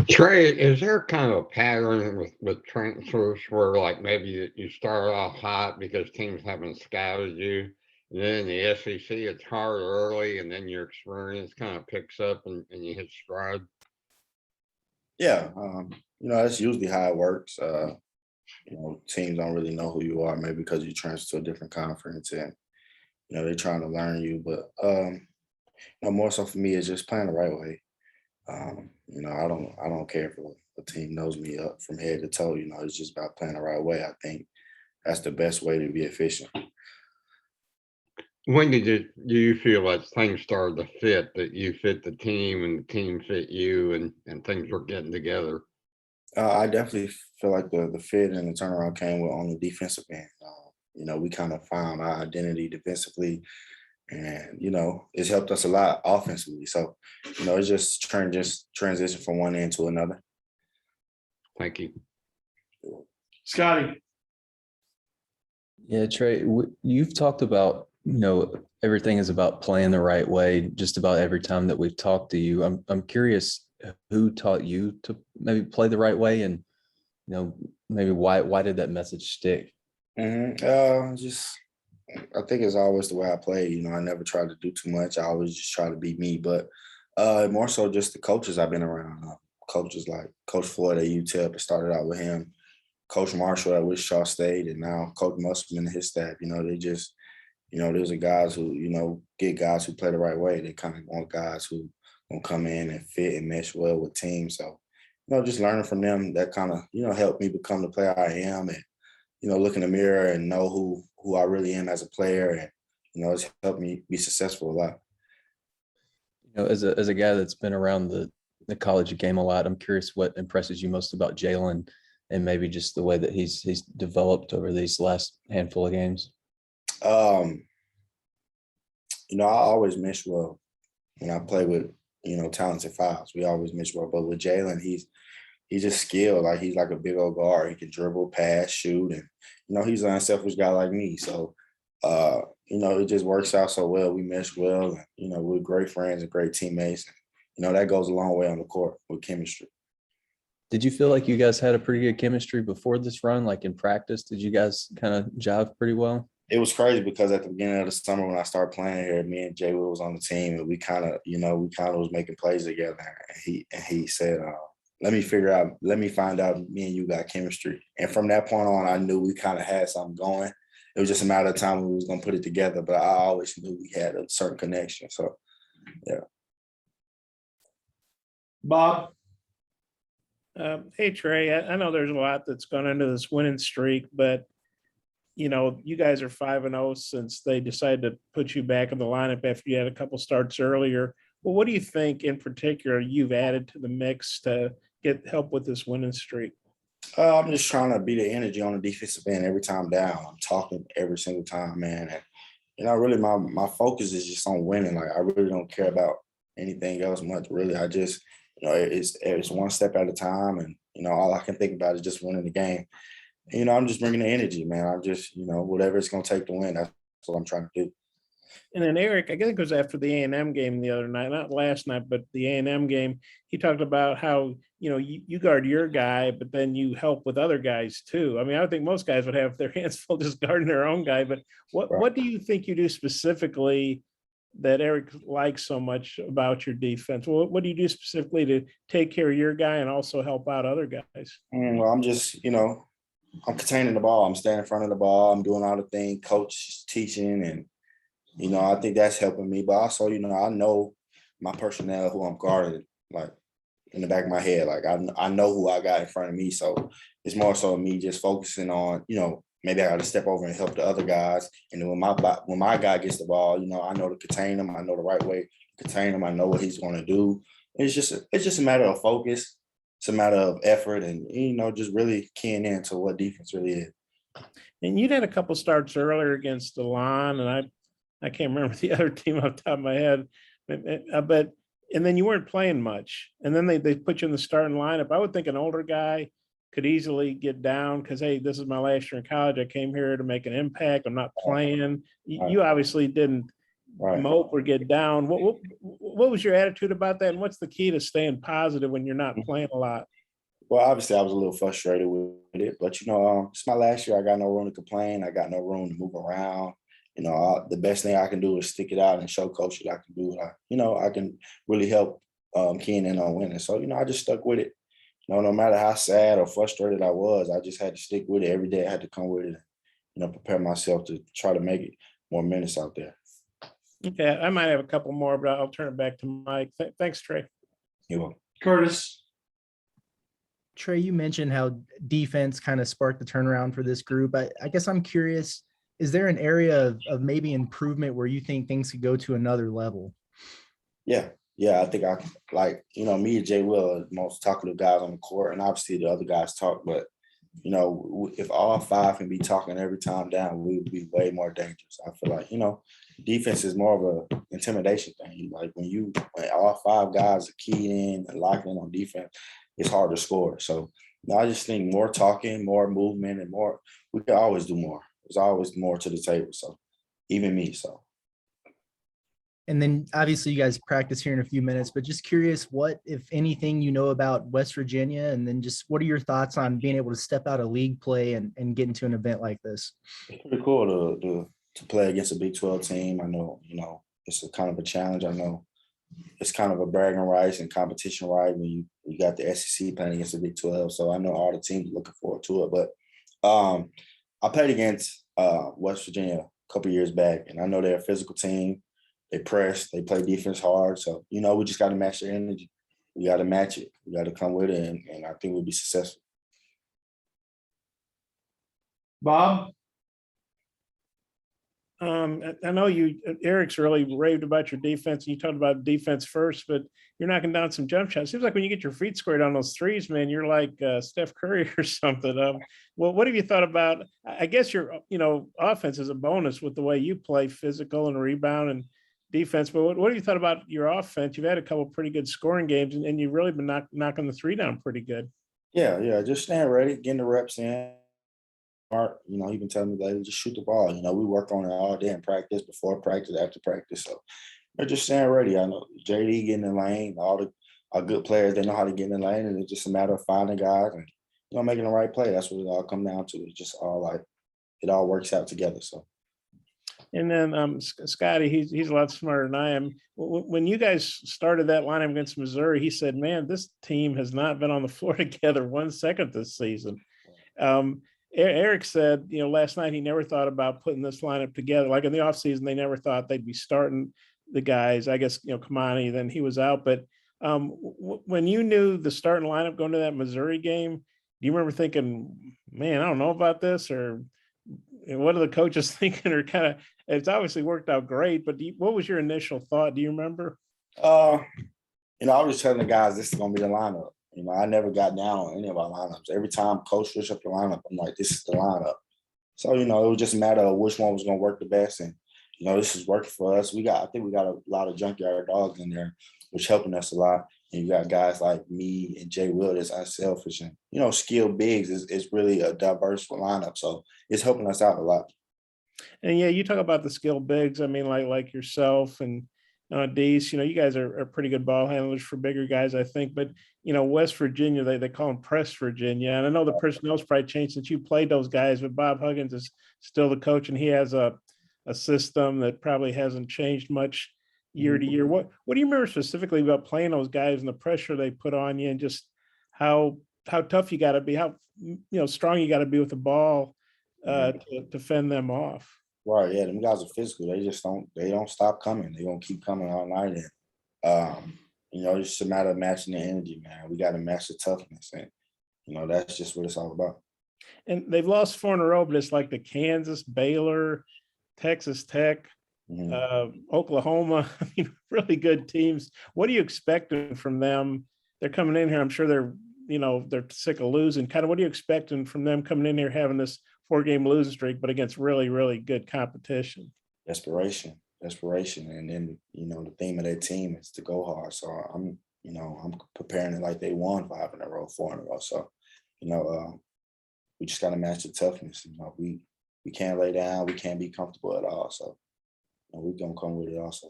Trey, is there kind of a pattern with transfers where like maybe you start off hot because teams haven't scouted you, and then in the SEC it's hard early, and then your experience kind of picks up and you hit stride? Yeah, that's usually how it works. Teams don't really know who you are, maybe because you transfer to a different conference and they're trying to learn you. But more so for me, it's just playing the right way. I don't care if a team knows me up from head to toe. It's just about playing the right way. I think that's the best way to be efficient. When do you feel like things started to fit, that you fit the team and the team fit you and things were getting together? I definitely feel like the fit and the turnaround came with on the defensive end. We kind of found our identity defensively, and it's helped us a lot offensively. So, it's just transition from one end to another. Thank you. Scotty. Yeah, Trey, you've talked about, everything is about playing the right way just about every time that we've talked to you. I'm curious who taught you to maybe play the right way, and, maybe why did that message stick? Just I think it's always the way I play. I never try to do too much. I always just try to be me. But more so just the coaches I've been around. Coaches like Coach Floyd at UTEP. It started out with him. Coach Marshall at Wichita State, and now Coach Musselman and his staff. They just, those are guys who, get guys who play the right way. They kind of want guys who gonna come in and fit and mesh well with teams. So, just learning from them, that kind of, helped me become the player I am, and look in the mirror and know who I really am as a player, and it's helped me be successful a lot. As a guy that's been around the college game a lot, I'm curious what impresses you most about Jalen, and maybe just the way that he's developed over these last handful of games. I always mesh well when I play with talented fives. We always mesh well, but with Jalen, he's just skilled. Like, he's like a big old guard. He can dribble, pass, shoot, and he's an unselfish guy like me. So it just works out so well. We mesh well, and we're great friends and great teammates. And, that goes a long way on the court with chemistry. Did you feel like you guys had a pretty good chemistry before this run? Like in practice, did you guys kind of jive pretty well? It was crazy because at the beginning of the summer when I started playing here, me and Jay Will was on the team, and we kind of was making plays together. And he said, let me find out me and you got chemistry. And from that point on, I knew we kind of had something going. It was just a matter of time when we was going to put it together, but I always knew we had a certain connection. So, yeah. Bob. Hey, Trey, I know there's a lot that's gone into this winning streak, but you guys are 5-0 since they decided to put you back in the lineup after you had a couple starts earlier. Well, what do you think in particular you've added to the mix to get help with this winning streak? I'm just trying to be the energy on the defensive end every time down. I'm talking every single time, man. And really my focus is just on winning. Like, I really don't care about anything else much, really. I just, it's one step at a time, and all I can think about is just winning the game. And, I'm just bringing the energy, man. I'm just, whatever it's going to take to win, that's what I'm trying to do. And then Eric, I think it was after the A&M game the other night, not last night, but the A&M game, he talked about how, you guard your guy, but then you help with other guys too. I mean, I would think most guys would have their hands full just guarding their own guy, but what do you think you do specifically that Eric likes so much about your defense? What do you do specifically to take care of your guy and also help out other guys? Well, I'm just, I'm containing the ball. I'm standing in front of the ball. I'm doing all the things coach is teaching, and I think that's helping me. But also, I know my personnel, who I'm guarding, like in the back of my head. Like, I know who I got in front of me. So it's more so me just focusing on, maybe I got to step over and help the other guys. And then when my guy gets the ball, I know to contain him. I know the right way to contain him. I know what he's going to do. It's just a matter of focus. It's a matter of effort, and just really keying into what defense really is. And you'd had a couple starts earlier against Delon, and I can't remember the other team off the top of my head, but and then you weren't playing much, and then they put you in the starting lineup. I would think an older guy could easily get down because, hey, this is my last year in college. I came here to make an impact. I'm not playing. You obviously didn't Right. mope or get down. What was your attitude about that? And what's the key to staying positive when you're not playing a lot? Well, obviously, I was a little frustrated with it, but it's my last year. I got no room to complain. I got no room to move around. The best thing I can do is stick it out and show coach that I can do it. I can really help Keenan on winning. So, I just stuck with it. No matter how sad or frustrated I was, I just had to stick with it every day. I had to come with it and, prepare myself to try to make it more minutes out there. Okay, I might have a couple more, but I'll turn it back to Mike. Thanks, Trey. You're welcome. Curtis. Trey, you mentioned how defense kind of sparked the turnaround for this group. I guess I'm curious, is there an area of maybe improvement where you think things could go to another level? Yeah, I think me and Jay Will are the most talkative guys on the court, and obviously the other guys talk, but if all five can be talking every time down, we would be way more dangerous. I feel like, defense is more of a intimidation thing. Like when all five guys are keyed in and locked in on defense, it's hard to score. So I just think more talking, more movement, and more. We can always do more. There's always more to the table. So even me. So. And then obviously you guys practice here in a few minutes, but just curious what, if anything, you know about West Virginia, and then just what are your thoughts on being able to step out of league play and get into an event like this? It's pretty cool to play against a Big 12 team. I know, it's a kind of a challenge. I know it's kind of a bragging rights and competition right when you got the SEC playing against the Big 12. So I know all the teams are looking forward to it. But I played against West Virginia a couple years back, and I know they're a physical team. They press, they play defense hard. So, we just got to match their energy. We got to match it. We got to come with it, and I think we'll be successful. Bob. I know Eric's really raved about your defense, and you talked about defense first, but you're knocking down some jump shots. Seems like when you get your feet squared on those threes, man, you're like Steph Curry or something. Well, what have you thought about? I guess your offense is a bonus with the way you play, physical and rebound and defense. But what have you thought about your offense? You've had a couple pretty good scoring games, and you've really been knocking the three down pretty good. Yeah, just staying ready, getting the reps in. He been telling me lately, just shoot the ball. We work on it all day in practice, before practice, after practice. So they're just staying ready. I know JD getting in the lane, all our good players, they know how to get in the lane, and it's just a matter of finding guys and making the right play. That's what it all comes down to. It's just all it all works out together. So. And then Scotty, he's a lot smarter than I am. When you guys started that lineup against Missouri, he said, "Man, this team has not been on the floor together 1 second this season." Eric said, last night he never thought about putting this lineup together. Like in the offseason, they never thought they'd be starting the guys. I guess, Kamani, then he was out. But when you knew the starting lineup going to that Missouri game, do you remember thinking, man, I don't know about this? Or what are the coaches thinking? Or kind of, it's obviously worked out great. But what was your initial thought? Do you remember? I was telling the guys this is going to be the lineup. I never got down on any of our lineups. Every time coach switched up the lineup, I'm like, this is the lineup. So, it was just a matter of which one was going to work the best. And, this is working for us. I think we got a lot of junkyard dogs in there, which helping us a lot. And you got guys like me and Jay Will that's unselfish and, skilled bigs is really a diverse lineup. So it's helping us out a lot. And yeah, you talk about the skilled bigs. I mean, like yourself and Deese, you guys are pretty good ball handlers for bigger guys, I think. But, West Virginia, they call them Press Virginia. And I know the personnel's probably changed since you played those guys, but Bob Huggins is still the coach, and he has a system that probably hasn't changed much year to year. What do you remember specifically about playing those guys and the pressure they put on you, and just how tough you got to be, how strong you got to be with the ball to fend them off? Right, yeah, them guys are physical. They don't stop coming. They're gonna keep coming all night. And it's just a matter of matching the energy, man. We got to match the toughness, and that's just what it's all about. And they've lost 4 in a row, but it's like the Kansas, Baylor, Texas Tech, Oklahoma. I mean, really good teams. What are you expecting from them? They're coming in here. I'm sure they're sick of losing. Kind of, what are you expecting from them coming in here having this 4-game losing streak, but against really, really good competition? Desperation. And then, the theme of that team is to go hard. So I'm preparing it like they won 5 in a row, 4 in a row. So, we just got to match the toughness. We can't lay down. We can't be comfortable at all. So we're gonna come with it also.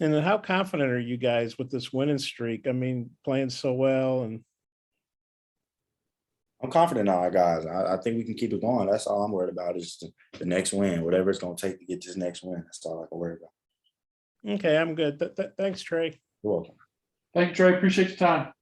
And then how confident are you guys with this winning streak? I mean, playing so well and I'm confident in our guys. I think we can keep it going. That's all I'm worried about is the next win, whatever it's gonna take to get this next win. That's all I can worry about. okay, I'm good. Thanks, Trey. You're welcome. Thank you, Trey. Appreciate your time.